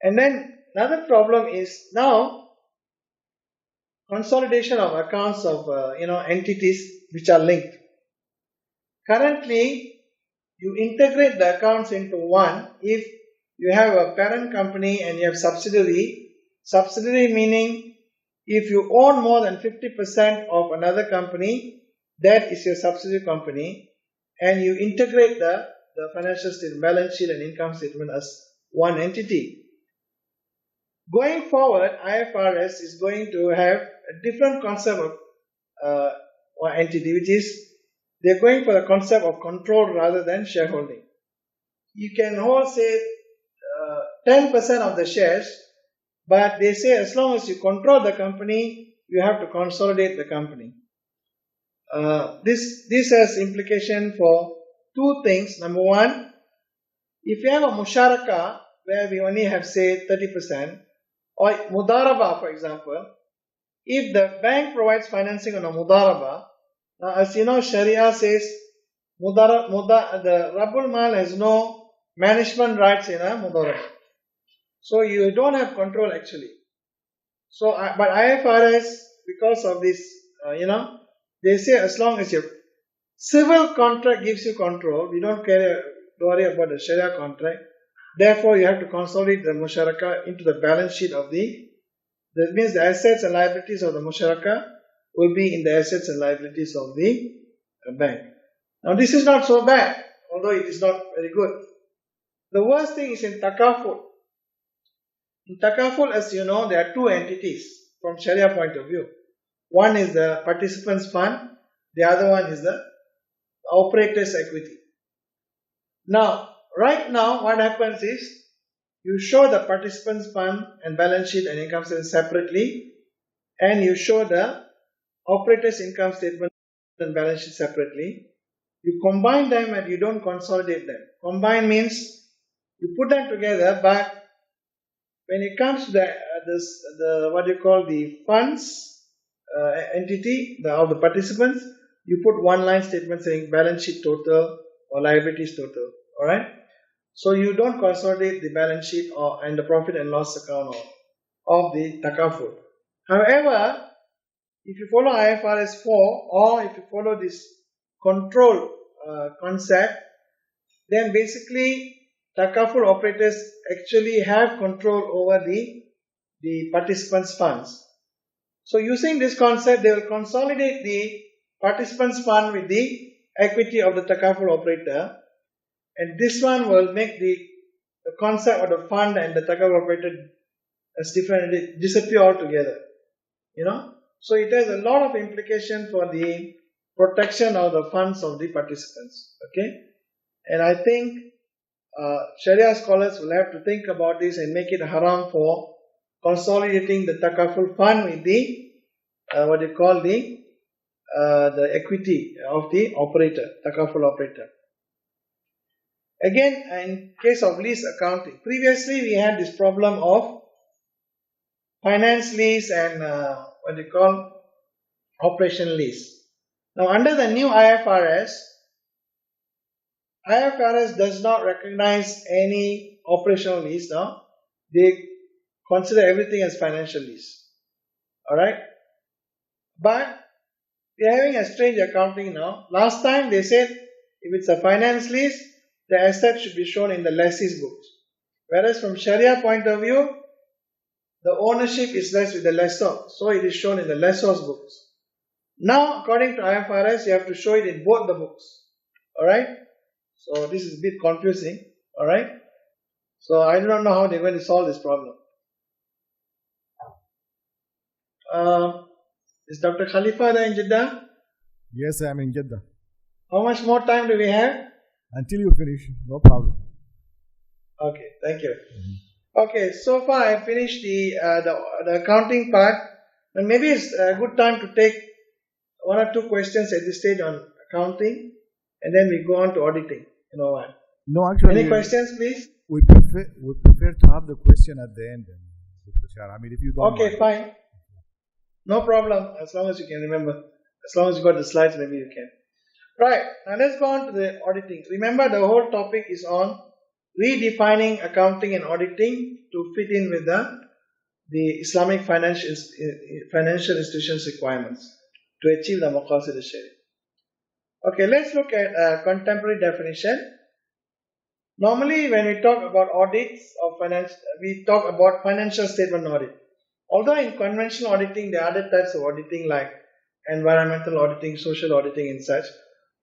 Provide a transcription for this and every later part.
And then another problem is now consolidation of accounts of entities which are linked. Currently, you integrate the accounts into one if you have a parent company and you have subsidiary. Subsidiary meaning if you own more than 50% of another company, that is your subsidiary company, and you integrate the financial statement, balance sheet and income statement as one entity. Going forward, IFRS is going to have a different concept of one entity, which is they're going for the concept of control rather than shareholding. You can hold, say, 10% of the shares, but they say as long as you control the company, you have to consolidate the company. This has implication for two things. Number one, if you have a musharaka where we only have, say, 30%, or mudaraba, for example, if the bank provides financing on a mudaraba, as you know, Sharia says the Rabbul Mal has no management rights in a mudaraba. So you don't have control actually. So, but IFRS, because of this, they say as long as your civil contract gives you control, we don't worry about the Sharia contract. Therefore, you have to consolidate the musharaka into the balance sheet of that means the assets and liabilities of the musharaka will be in the assets and liabilities of the bank. Now, this is not so bad, although it is not very good. The worst thing is in takaful. In takaful, as you know, there are two entities from Sharia point of view. One is the participants fund, the other one is the operator's equity. Now, right now, what happens is you show the participants fund and balance sheet and income statement separately, and you show the operator's income statement and balance sheet separately. You combine them and you don't consolidate them. Combine means you put them together, but when it comes to the what you call the funds entity of the participants, you put one line statement saying balance sheet total or liabilities total. All right. So you don't consolidate the balance sheet and the profit and loss account of the takaful. However, if you follow IFRS 4 or if you follow this control concept, then basically takaful operators actually have control over the participants' funds. So using this concept, they will consolidate the participants' fund with the equity of the takaful operator, and this one will make the concept of the fund and the takaful operator as different, it disappear altogether. So it has a lot of implication for the protection of the funds of the participants. Okay, and I think Sharia scholars will have to think about this and make it haram for consolidating the takaful fund with the what you call the equity of the operator, takaful operator. Again, in case of lease accounting, previously we had this problem of finance lease and what you call operation lease. Now, under the new IFRS does not recognize any operational lease now. They consider everything as financial lease. Alright? But they are having a strange accounting now. Last time they said if it's a finance lease, the asset should be shown in the lessee's books. Whereas from Sharia point of view, the ownership is less with the lessor. So it is shown in the lessor's books. Now, according to IFRS, you have to show it in both the books. Alright? So this is a bit confusing. Alright? So I do not know how they're going to solve this problem. Is Dr. Khalifa there in Jeddah? Yes, I am in Jeddah. How much more time do we have? Until you finish, no problem. Okay, thank you. Okay, so far I finished the accounting part, and maybe it's a good time to take one or two questions at this stage on accounting, and then we go on to auditing. You know what? No, actually. Any questions, please? We prefer to have the question at the end. I mean, if you don't. Okay, fine. No problem. As long as you can remember. As long as you got the slides, maybe you can. Right. Now let's go on to the auditing. Remember, the whole topic is on redefining accounting and auditing to fit in with the Islamic financial institutions requirements to achieve the maqasid al-sharia. Okay, let's look at a contemporary definition. Normally, when we talk about audits of finance, we talk about financial statement audit. Although in conventional auditing, there are other types of auditing like environmental auditing, social auditing and such.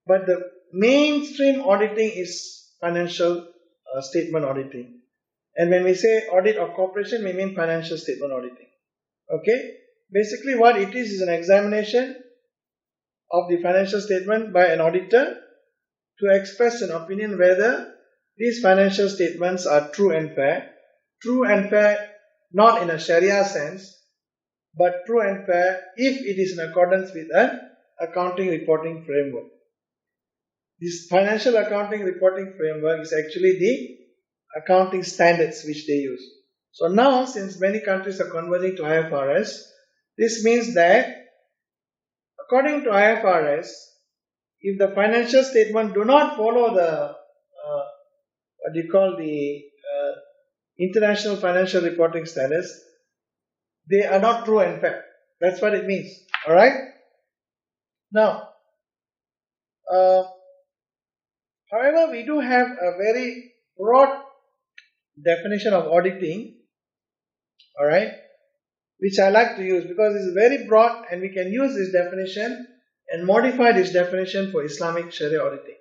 But the mainstream auditing is financial statement auditing. And when we say audit of corporation, we mean financial statement auditing. Okay? Basically what it is an examination of the financial statement by an auditor to express an opinion whether these financial statements are true and fair. True and fair not in a Sharia sense, but true and fair if it is in accordance with an accounting reporting framework. This financial accounting reporting framework is actually the accounting standards which they use. So now, since many countries are converting to IFRS, this means that according to IFRS, if the financial statement do not follow the international financial reporting standards, they are not true and fair. That's what it means. Alright? Now, however, we do have a very broad definition of auditing, alright, which I like to use because it's very broad and we can use this definition and modify this definition for Islamic Sharia auditing,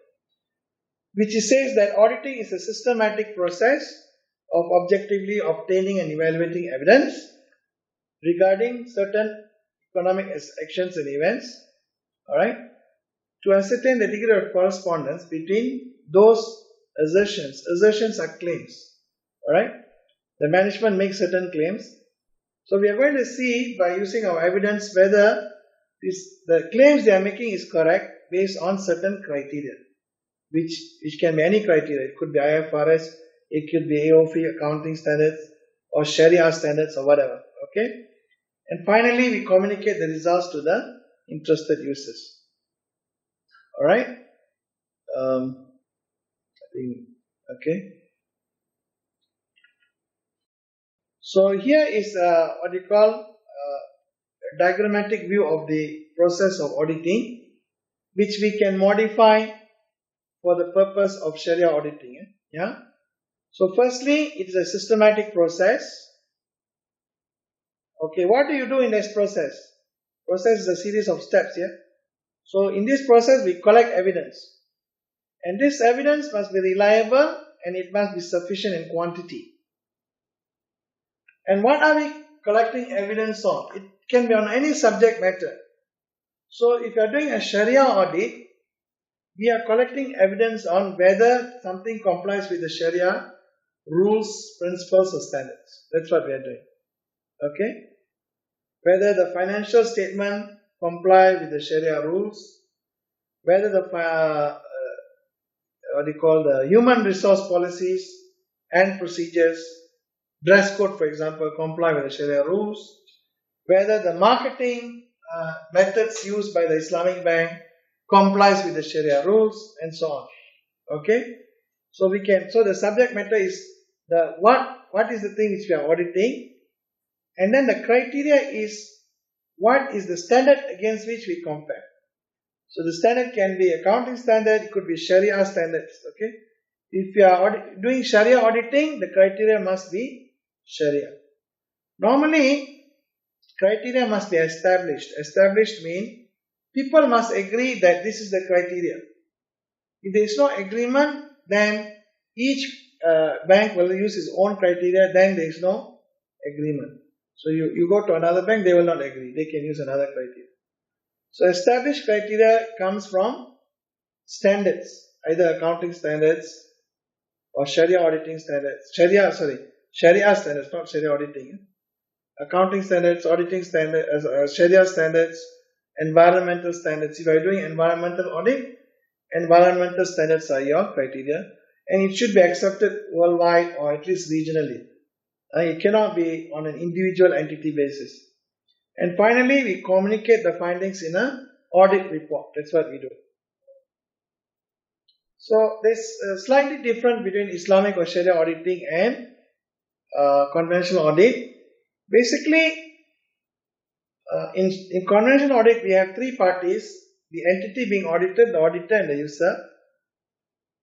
which says that auditing is a systematic process of objectively obtaining and evaluating evidence regarding certain economic actions and events, alright, to ascertain the degree of correspondence between those assertions. Assertions are claims, alright. The management makes certain claims. So we are going to see by using our evidence whether the claims they are making is correct based on certain criteria, which can be any criteria. It could be IFRS, it could be AOF accounting standards or Sharia standards or whatever. Okay. And finally, we communicate the results to the interested users. Alright. Okay. So here is what you call a diagrammatic view of the process of auditing, which we can modify for the purpose of Sharia auditing. Yeah. So firstly, it is a systematic process. Okay, what do you do in this process? Process is a series of steps here. So in this process, we collect evidence. And this evidence must be reliable and it must be sufficient in quantity. And what are we collecting evidence on? It can be on any subject matter. So if you are doing a Sharia audit, we are collecting evidence on whether something complies with the Sharia rules, principles or standards. That's what we are doing. Okay? Whether the financial statement comply with the Sharia rules, whether the the human resource policies and procedures, dress code for example, comply with the Sharia rules, whether the marketing methods used by the Islamic Bank complies with the Sharia rules and so on. Okay? So the subject matter is what is the thing which we are auditing, and then the criteria is what is the standard against which we compare. So the standard can be accounting standard, it could be Sharia standards. Okay? If you are doing Sharia auditing, the criteria must be Sharia. Normally, criteria must be established. Established means people must agree that this is the criteria. If there is no agreement, then each bank will use its own criteria, then there is no agreement. So you go to another bank, they will not agree. They can use another criteria. So established criteria comes from standards, either accounting standards or Sharia auditing standards. Sharia standards, not Sharia auditing. Accounting standards, auditing standards, Sharia standards, environmental standards. If you are doing environmental audit, environmental standards are your criteria, and it should be accepted worldwide or at least regionally. It cannot be on an individual entity basis. And finally, we communicate the findings in an audit report. That's what we do. So there's slightly different between Islamic or Sharia auditing and conventional audit. Basically, in conventional audit, we have three parties: the entity being audited, the auditor, and the user.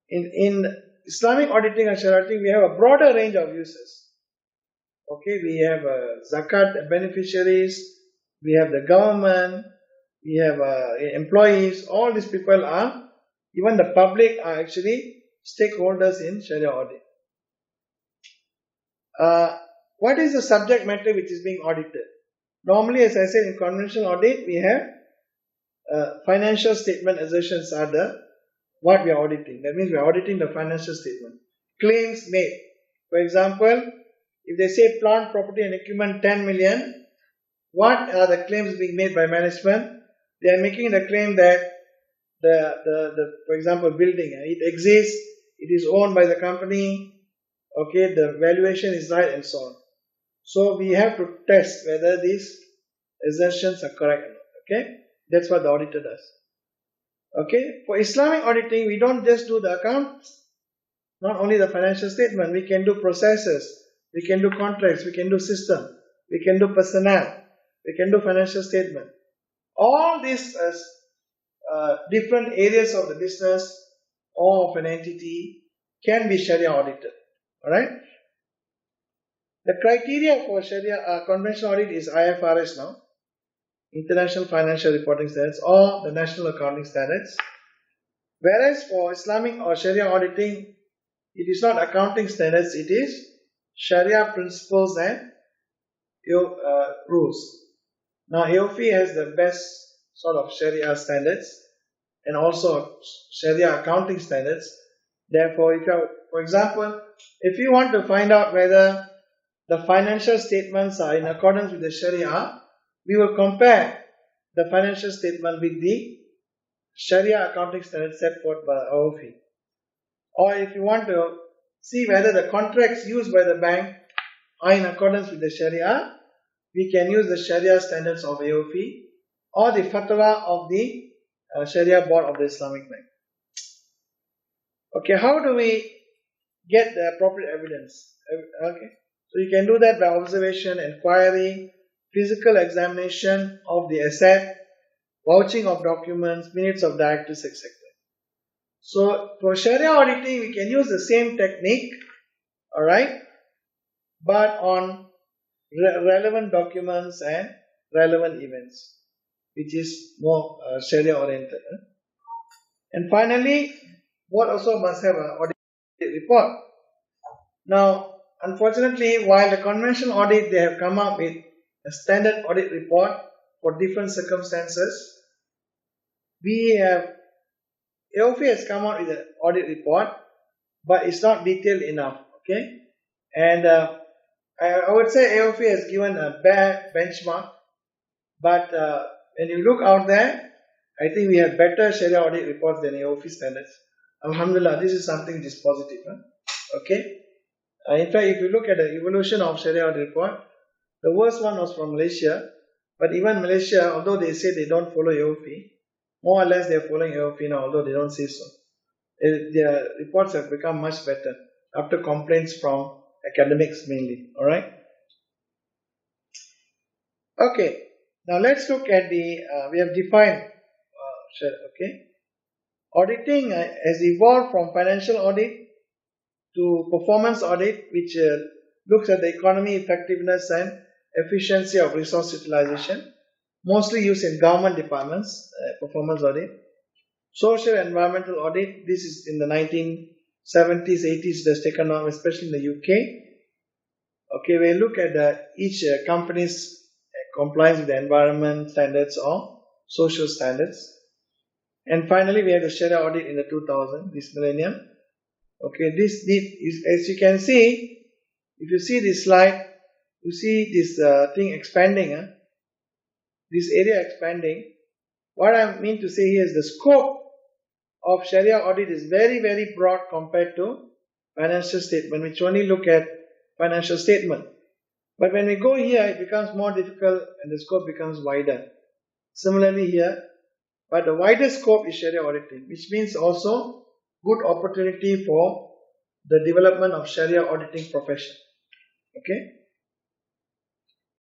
In Islamic auditing and Sharia auditing, we have a broader range of users. Okay, we have zakat beneficiaries, we have the government, we have employees. All these people are, even the public, are actually stakeholders in Sharia audit. What is the subject matter which is being audited? Normally, as I said, in conventional audit, we have financial statement assertions are what we are auditing. That means we are auditing the financial statement. Claims made. For example, if they say plant, property and equipment 10 million, what are the claims being made by management? They are making the claim that for example, building, it exists, it is owned by the company, okay, the valuation is right and so on. So we have to test whether these assertions are correct or not. Okay, that's what the auditor does. Okay, for Islamic auditing, we don't just do the accounts, not only the financial statement, we can do processes, we can do contracts, we can do system, we can do personnel, we can do financial statement. All these different areas of the business or of an entity can be Sharia audited. Alright? The criteria for Sharia conventional audit is IFRS now, International Financial Reporting Standards, or the National Accounting Standards. Whereas for Islamic or Sharia auditing, it is not accounting standards, it is Sharia principles and rules. Now AOFI has the best sort of Sharia standards and also Sharia accounting standards. Therefore, for example, if you want to find out whether the financial statements are in accordance with the Sharia, we will compare the financial statement with the Sharia accounting standards set forth by AOFI. Or if you want to see whether the contracts used by the bank are in accordance with the Sharia, we can use the Sharia standards of AOFI or the fatwa of the Sharia board of the Islamic Bank. Okay, how do we get the appropriate evidence? Okay, so you can do that by observation, inquiry, physical examination of the asset, vouching of documents, minutes of directors, etc. So for Sharia auditing, we can use the same technique, alright, but on relevant documents and relevant events, which is more Sharia oriented. And finally, board also must have an audit report. Now, unfortunately, while the conventional audit, they have come up with a standard audit report for different circumstances, AOFI has come out with an audit report, but it's not detailed enough. Okay, and I would say AOFI has given a bad benchmark, but when you look out there, I think we have better Sharia audit reports than AOFI standards. Alhamdulillah, this is something which is positive. Okay. In fact, if you look at the evolution of Sharia audit report, the worst one was from Malaysia, but even Malaysia, although they say they don't follow AOFI, more or less they are following AOFI now, although they don't say so. Their reports have become much better after complaints from academics mainly. Alright? Okay, now let's look at we have defined, auditing has evolved from financial audit to performance audit, which looks at the economy, effectiveness and efficiency of resource utilization, mostly used in government departments, performance audit. Social and environmental audit, this is in the 1970s, 80s, it has taken on, especially in the UK. Okay, we look at each company's compliance with the environment standards or social standards. And finally, we have the Sharia audit in the 2000, this millennium. Okay, this is, as you can see, if you see this slide, you see this thing expanding, this area expanding. What I mean to say here is the scope of Sharia audit is very, very broad compared to financial statement, which only look at financial statement. But when we go here, it becomes more difficult and the scope becomes wider. Similarly here, but the wider scope is Sharia auditing, which means also good opportunity for the development of Sharia auditing profession. Okay.